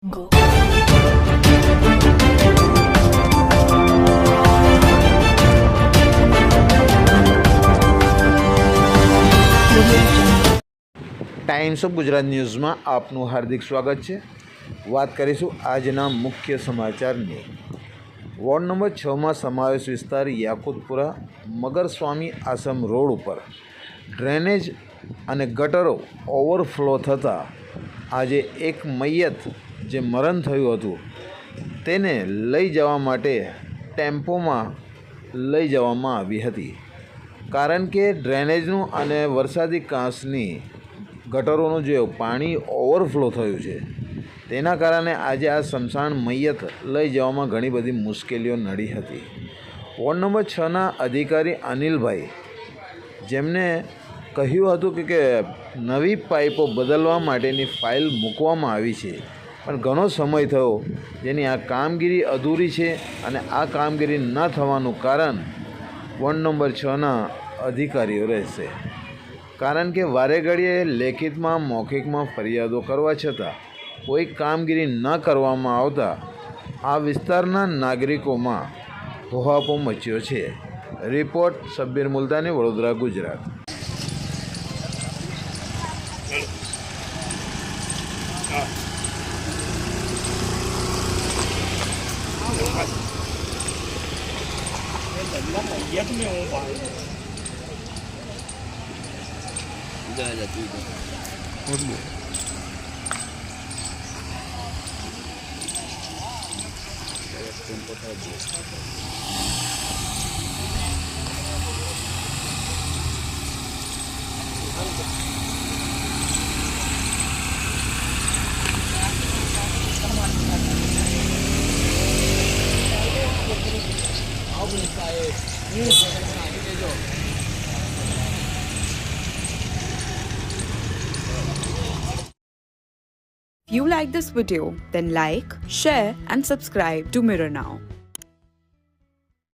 Go. Times of Gujarat ન્યૂઝમાં આપનું હાર્દિક સ્વાગત છે. વાત કરીશું આજના મુખ્ય સમાચારની. વોર્ડ નંબર 6માં સમાવેશ વિસ્તાર યાકુતપુરા મગરસ્વામી આશ્રમ રોડ ઉપર ડ્રેનેજ અને ગટરો ઓવરફ્લો થતાં આજે એક મૈયત જે મરણ થયું હતું તેને લઈ જવા માટે ટેમ્પોમાં લઈ જવામાં આવી હતી. કારણ કે ડ્રેનેજનું અને વરસાદી કાંસની ગટરોનું જે પાણી ઓવરફ્લો થયું છે તેના કારણે આજે આ સ્મશાન મૈયત લઈ જવામાં ઘણી બધી મુશ્કેલીઓ નડી હતી. વોર્ડ નંબર 6ના અધિકારી અનિલભાઈ જેમને કહ્યું હતું કે નવી પાઇપો બદલવા માટેની ફાઇલ મૂકવામાં આવી છે, પણ ઘણો સમય થયો જેની આ કામગીરી અધૂરી છે અને આ કામગીરી ન થવાનું કારણ વોર્ડ નંબર 6ના અધિકારીઓ રહેશે. કારણ કે વારે ઘડીએ લેખિતમાં મૌખિકમાં ફરિયાદો કરવા છતાં કોઈ કામગીરી ન કરવામાં આવતા આ વિસ્તારના નાગરિકોમાં હોહાપો મચ્યો છે. Report Shabbir Multani, Vadodara, Gujarat. If you like this video, then like, share and subscribe to Mirror Now.